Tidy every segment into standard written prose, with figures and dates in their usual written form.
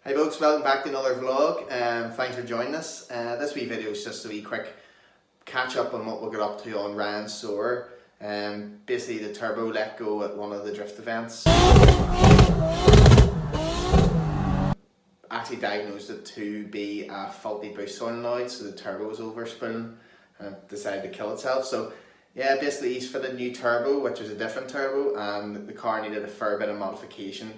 Hey folks, welcome back to another vlog. Thanks for joining us. This wee video is just a wee quick catch up on what we got up to on Ryan's Soarer. Basically the turbo let go at one of the drift events. Actually diagnosed it to be a faulty boost solenoid, so the turbo was overspinning and decided to kill itself. So yeah, basically he's fitted a new turbo, which was a different turbo, and the car needed a fair bit of modification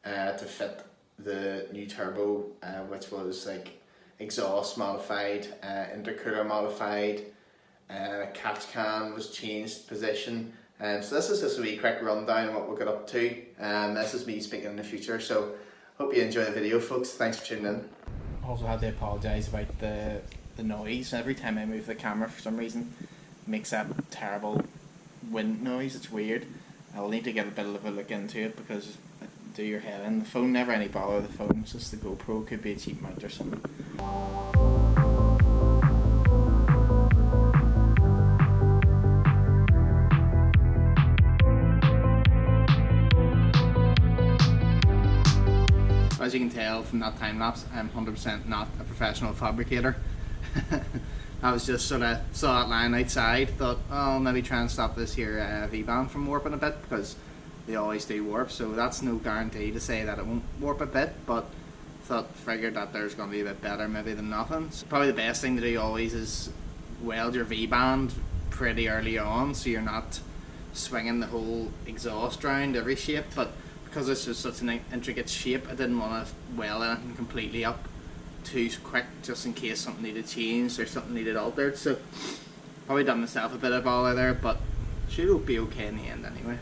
to fit the new turbo, which was like exhaust modified, intercooler modified, catch can was changed position. So this is just a wee quick rundown of what we got up to. This is me speaking in the future, so hope you enjoy the video, folks. Thanks for tuning in. Also had to apologise about the noise. Every time I move the camera for some reason it makes that terrible wind noise. It's weird. I'll need to get a bit of a look into it because do your head in. The phone, never any bother with the phone, it's just the GoPro, could be a cheap mount or something. As you can tell from that time lapse, I'm 100% not a professional fabricator. I was just sort of saw that line outside, thought, oh, I'll maybe try and stop this here V-band from warping a bit, because they always do warp, so that's no guarantee to say that it won't warp a bit, but figured that there's going to be a bit better maybe than nothing. So probably the best thing to do always is weld your V-band pretty early on, so you're not swinging the whole exhaust round every shape. But because this was such an intricate shape, I didn't want to weld anything completely up too quick, just in case something needed changed or something needed altered. So probably done myself a bit of bother there, but should be okay in the end anyway.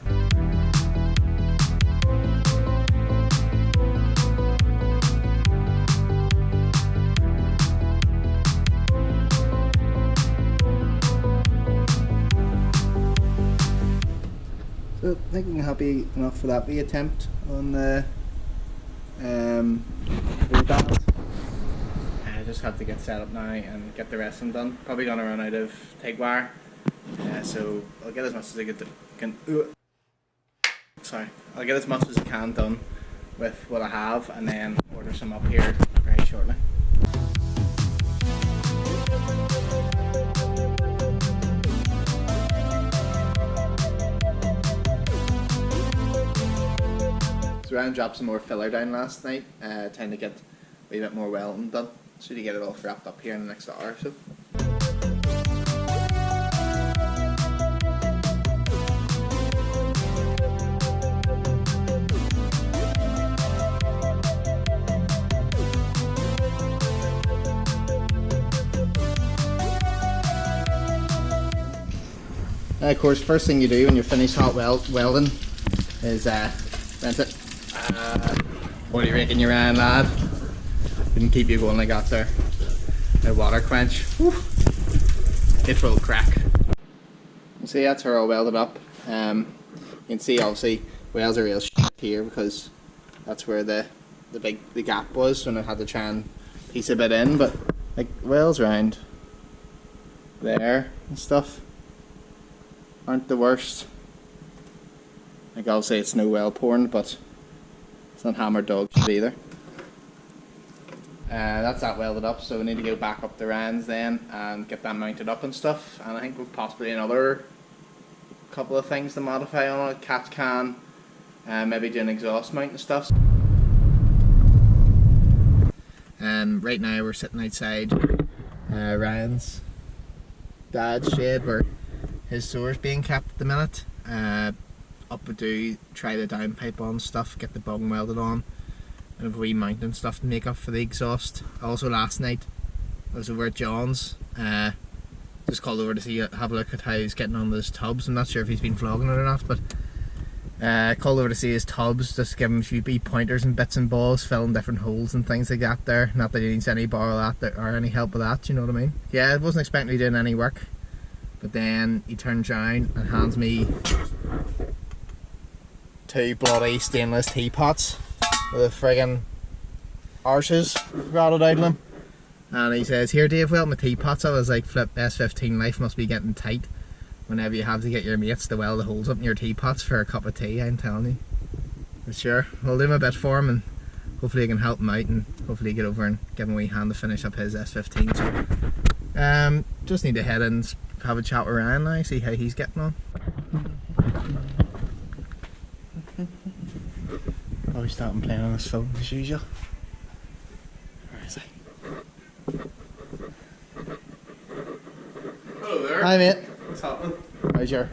So I think I'm happy enough for that wee attempt on the V-band. I just have to get set up now and get the rest of them done. Probably gonna run out of TIG wire, so I'll get as much as I can. I'll get as much as I can done with what I have, and then order some up here very shortly. So Ryan dropped some more filler down last night, trying to get a wee bit more welding done, so to get it all wrapped up here in the next hour or so. Of course, first thing you do when you're finished hot welding is rinse it. What do you reckon, you ran, lad? Didn't keep you going like that there. A water quench. Whew. It will crack. You see, that's her all welded up. You can see obviously welds are real shit here because that's where the gap was when I had to try and piece a bit in, but like welds round there and stuff aren't the worst. Like I'll say it's no weld porn, but it's not hammered dog shit either. That's that welded up, so we need to go back up the Ryan's then and get that mounted up and stuff. And I think we've possibly another couple of things to modify on it. Catch can, maybe do an exhaust mount and stuff. Right now we're sitting outside Ryan's dad's shed where his Soarer's being kept at the minute. Up we do, try the downpipe on stuff, get the bung welded on, and a wee mount and stuff to make up for the exhaust. Also last night I was over at John's, just called over to see, have a look at how he's getting on with his tubs. I'm not sure if he's been vlogging it or not, but called over to see his tubs, just give him a few wee pointers and bits and balls, filling different holes and things like that there. Not that he needs any borrow that or any help with that, you know what I mean? Yeah, I wasn't expecting to be doing any work, but then he turns around and hands me two bloody stainless teapots with friggin' arches rattled out of them, and he says, "Here Dave, weld my teapots." I was like, flip, S15 life must be getting tight whenever you have to get your mates to weld the holes up in your teapots for a cup of tea, I'm telling you. But sure, I'll do my bit for him and hopefully I can help him out and hopefully get over and give him a wee hand to finish up his S15. So, just need to head in and have a chat with Ryan now, see how he's getting on. Always starting playing on his phone as usual. Where is he? Hello there. Hi mate. What's happening? How's your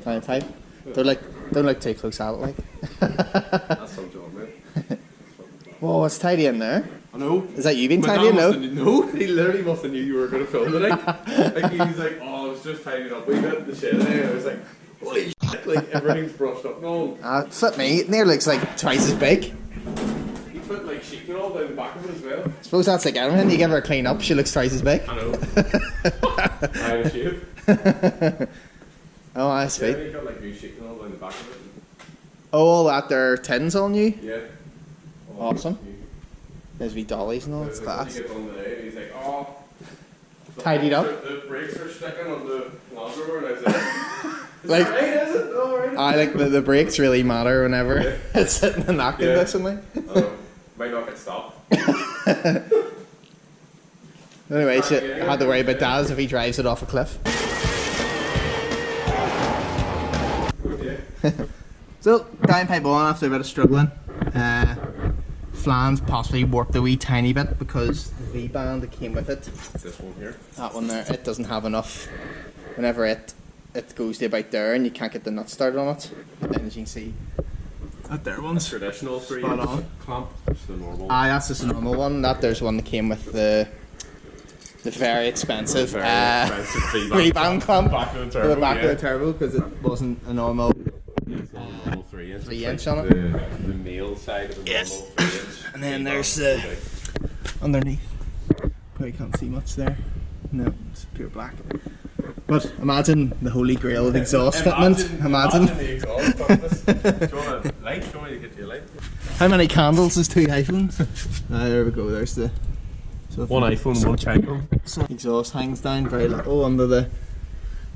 downpipe? Don't look too close at it like. That's some job, mate. Whoa, what's tidy in there? I know. Is that you being My tidy? dad No. must have no, he literally must have knew you were going to film tonight. Like he's like, oh, I was just tidying up a wee bit in the shed today. I was like, holy shit, like everything's brushed up. No. Flip me, it nearly looks like twice as big. He put like sheet and all down the back of it as well. I suppose that's like everything, you give her a clean up, she looks twice as big. I know. I had a shave. Oh, that's sweet. Yeah, he got like new sheet and all down the back of it. Oh, all that there tins on you? Yeah. Awesome. There's wee dollies and all, it's class. He gets on today and he's like, oh. Tidied up. The brakes are sticking on the Land Rover, and I was like, is Like- that right, is it? All right. I like the brakes really matter whenever it's sitting in that condition. Like. Might not get stopped. Anyway, so I had to worry about Daz if he drives it off a cliff. So, downpipe on after a bit of struggling. Flans possibly warped a wee tiny bit because the V-band that came with it, This one here. that one there, it doesn't have enough. Whenever it goes to about there and you can't get the nut started on it. But then as you can see, that there one's Traditional 3 spot on. clamp. It's the normal. That's just a normal one. That there's one that came with the very expensive, V-band clamp Back of the for the turbo. back of the turbo because it wasn't a normal. It's the normal 3 inch. 3 inch like on the male side of the Yes. normal 3 inch. And then there's V-band. underneath. Probably can't see much there. No, it's pure black. But imagine the holy grail of exhaust fitment. Imagine. the exhaust fitness. Do you want a light? Do you want me to get you a light? How many candles is 2 iPhones? There we go. There's the. So One iPhone, one China. So exhaust hangs down very low under the.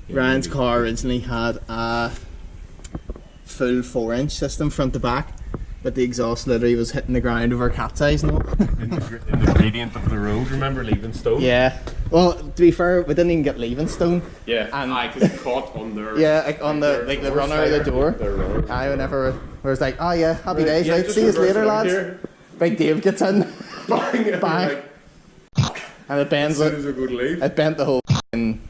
Ryan's car originally had a full 4-inch system front to back, but the exhaust literally was hitting the ground over cat's eyes now. In the gradient of the road, remember Leavingstone? Yeah. Well, to be fair, we didn't even get Leavingstone. Yeah. And- I could caught on their. Yeah, like on the the runner of the door. Their runner. I whenever was like, oh yeah, happy days, Yeah, right? just See you reverse later, it lads. here. Big Dave gets in, Bang. And Bang. like, and it bends as soon it. as we go to leave. It bent the whole f***ing,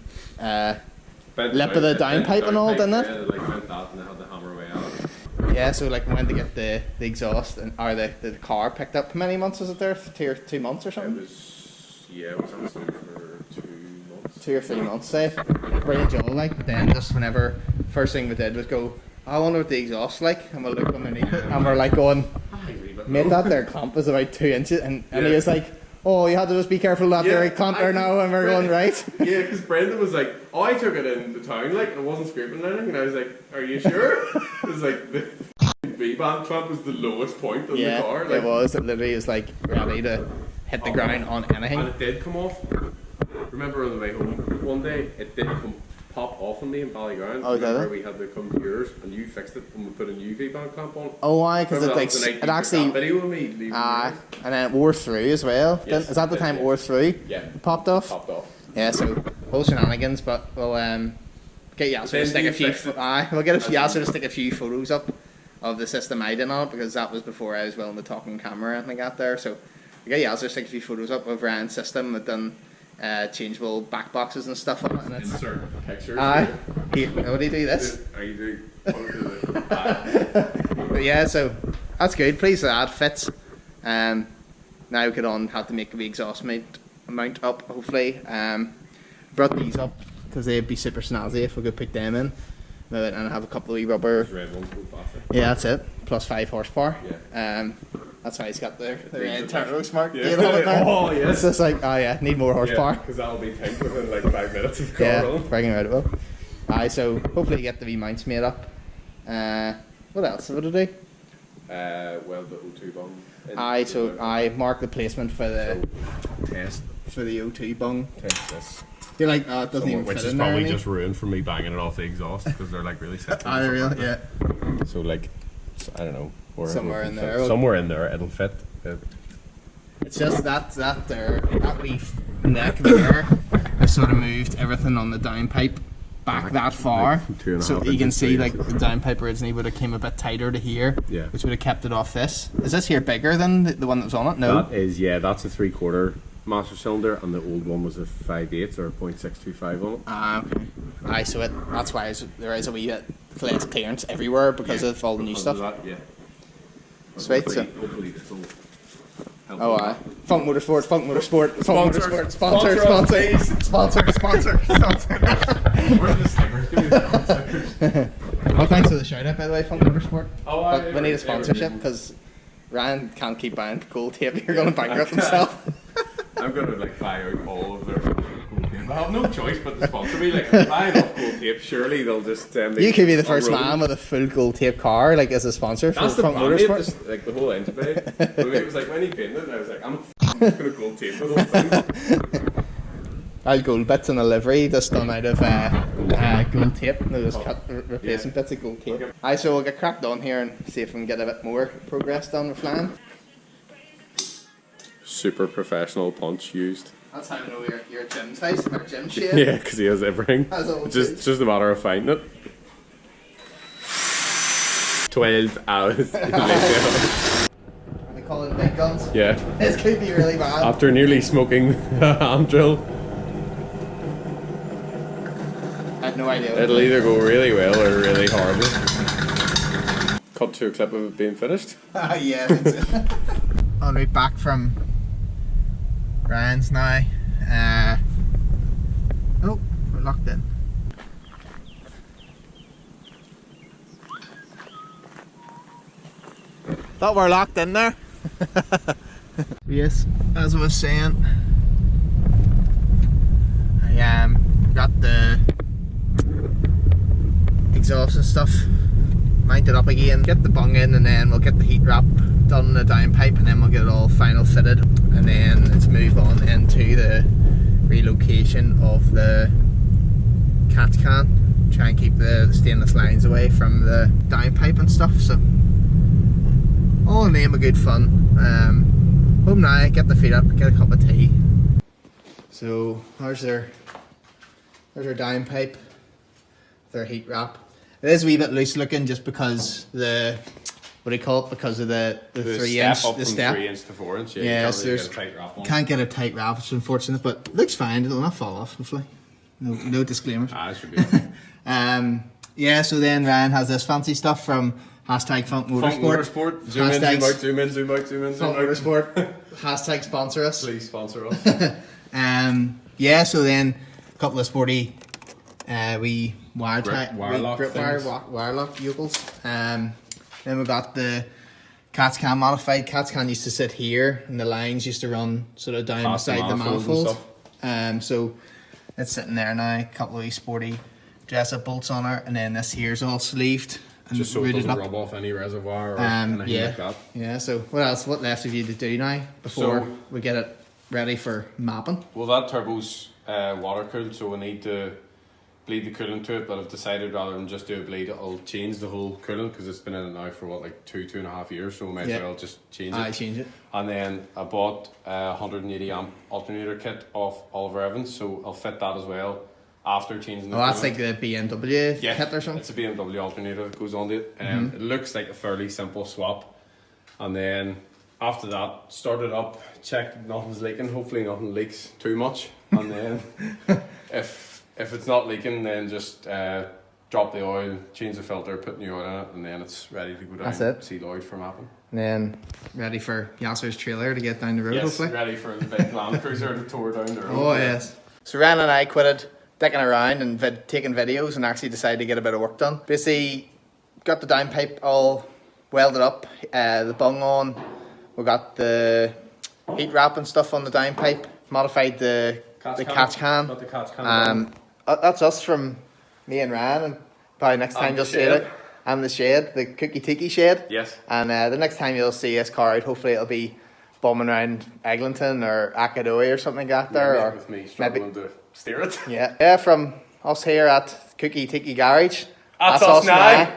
Bent lip of the bent downpipe and all, downpipe, didn't it? Yeah, like bent that and they had the hammer away out. Yeah, so like when to get the exhaust and or the car picked up. How many months was it there? 2 months or It something? was, yeah, it was on for 2 months. 2 or 3 months, say. Brilliant job, like. But then just whenever first thing we did was go, I wonder what the exhaust's like, and we'll look underneath it, and we're like going, mate, that there clamp is about 2 inches, and he Yeah. was like, oh, you had to just be careful of that there clamp there now, and we're going right. Yeah, because Brendan was like, oh, I took it into town, like, and it wasn't scraping anything, and I was like, are you sure? It was like, the V-band clamp was the lowest point on the car. Like, it was. It literally was like ready to hit the ground on anything. and it did come off. Remember on the way home one day, it did come pop off on me in Ballyground. Oh, did Remember it? we had to come to yours, and you fixed it, and we put a new V-band clamp on. Oh, why? Because it Remember like that was the night it you took that actually. video with me leaving yours? And then it wore through as well. Yes, Is that the it time did, it wore through? Yeah, Popped off. popped off. Yeah. So whole shenanigans, but we'll get Yasser to Then stick you a few. fixed it. We'll get Yasser to stick a few photos up of the system I did on it because that was before I was willing to talk on camera or anything like that there. So we get Yasser to stick a few photos up of Ryan's system. We've done changeable back boxes and stuff on it. And it's, Insert pictures. how do you do this? Are you doing? the But yeah, so that's good. Pleased that fits. Now we get on how to make the exhaust mount up. Hopefully, brought these up because they'd be super snazzy if we could put them in. And have a couple of wee rubber. red ones go faster. Yeah, that's it. Plus 5 horsepower. Yeah. That's why he's got the These red are turbo smart. Yeah. You know it now? Oh, yes. It's just like, oh yeah, need more horsepower. Because that'll be pink within like 5 minutes of car Yeah, run. bringing it out well. Aye, so hopefully get the wee mounts made up. What else would I do? Well, the O2 bung. Aye, so I mark the placement for the Test O2 bung. this. You're like, oh, it doesn't even Which fit is in there. probably any. just ruined for me banging it off the exhaust because they're like really sensitive. Aye, really, yeah. So like, I don't know, Or somewhere in there. Somewhere in there, it'll fit. It's just that wee neck there. I sort of moved everything on the downpipe back that far, like 2.5 so you can see like the downpipe originally would have came a bit tighter to here, Yeah. which would have kept it off this. Is this here bigger than the one that was on it? No. That is, yeah, that's a 3/4 master cylinder, and the old one was a 5/8 or 0.625 on it. Ah, okay. Aye, so that's why there is a wee bit less clearance everywhere because of all the new stuff. That, yeah. Sweet. So. Hopefully this will help. Oh, aye. Funk Motorsport, Funk Motorsport, Funk Motorsport, Sponsor sponsor. Where's the stickers? Give me the stickers. Well, thanks for the shout out, by the way, Funk Motorsport. Oh, But we need a sponsorship because Ryan can't keep buying gold tape. You're going to bankrupt himself. I'm going to like buy out all of their gold tape. I have no choice but to sponsor me. Like, if I buy enough gold tape, surely they'll just. You could be the first man with a full gold tape car, like as a sponsor for That's the Funk plan, Motorsport. just, like the whole engine bay. It was like when he painted it, I was like, I'm going to gold tape for the whole thing. All gold bits in a livery just done out of gold tape. They're just replacing bits of gold tape. Aye, so we'll get cracked on here and see if we can get a bit more progress done with flying. Super professional punch used. That's how I know you're a gym size, or gym shape. Yeah, because he has everything. It's just a matter of finding it. 12 hours later. They call it big guns. Yeah. This could be really bad. After nearly smoking a hand drill, I have no idea. it'll either go really well or really horrible. Cut to a clip of it being finished. Yeah. On route back from Ryan's now. Oh, we're locked in. Thought we're locked in there. Yes, as I was saying, I got the exhaust and stuff mounted up again, get the bung in, and then we'll get the heat wrap done in the downpipe, and then we'll get it all final fitted, and then let's move on into the relocation of the catch can, try and keep the stainless lines away from the downpipe and stuff. So all in the name of good fun. Home now, get the feet up, get a cup of tea. So there's our downpipe, their heat wrap. It is a wee bit loose looking just because the, what do you call it, because of the 3 inch, up the from step. 3 inch to 4 inch. Yeah, Yeah, you so can't really there's, get a tight wrap on. can't get a tight wrap, it's unfortunate, but it looks fine, it'll not fall off, hopefully. No disclaimers. It should be okay. Yeah, so then Ryan has this fancy stuff from hashtag Funk Motorsport. Funk Motorsport. Zoom in, zoom out, zoom in, zoom out, zoom in, zoom Funk out. Motorsport. Hashtag sponsor us. Please sponsor us. Yeah, so then a couple of sporty wee wire lock yokels. Then we got the cat's can modified. Cat's can used to sit here and the lines used to run sort of down beside the manifold. So it's sitting there now, a couple of wee sporty dress up bolts on her, and then this here's all sleeved and Just so it doesn't up. rub off any reservoir or anything Yeah, like that. yeah. So what else? What left have you to do now before we get it ready for mapping? Well, that turbo's water cooled, so we need to bleed the coolant to it, but I've decided rather than just do a bleed, I'll change the whole coolant because it's been in it now for what, like 2.5 years, so we might as well just change it. Change it. And then I bought a 180 amp alternator kit off Oliver Evans, so I'll fit that as well after changing the that's coolant. like the BMW kit or something? It's a BMW alternator that goes onto it. It looks like a fairly simple swap. And then after that, start it up, check nothing's leaking. Hopefully nothing leaks too much. And then if it's not leaking, then just drop the oil, change the filter, put new oil in it, and then it's ready to go down. That's it. See Lloyd for mapping. And then ready for Yasser's trailer to get down the road, Yes, hopefully. ready for the big Land Cruiser to tour down the road. Oh, yes. So Ryan and I quitted dicking around and taking videos and actually decided to get a bit of work done. Basically, got the downpipe all welded up, the bung on, we got the heat wrap and stuff on the downpipe, modified the catch can. Got the catch can. That's us from me and Ryan, and probably next time And you'll the see shed. it. And the shed, the Cookie Tiki shed. Yes. And the next time you'll see this car out, hopefully it'll be bombing around Eglinton or Akadoy or something like that there. Or with me maybe, struggling to steer it. yeah, from us here at Cookie Tiki Garage. That's us now.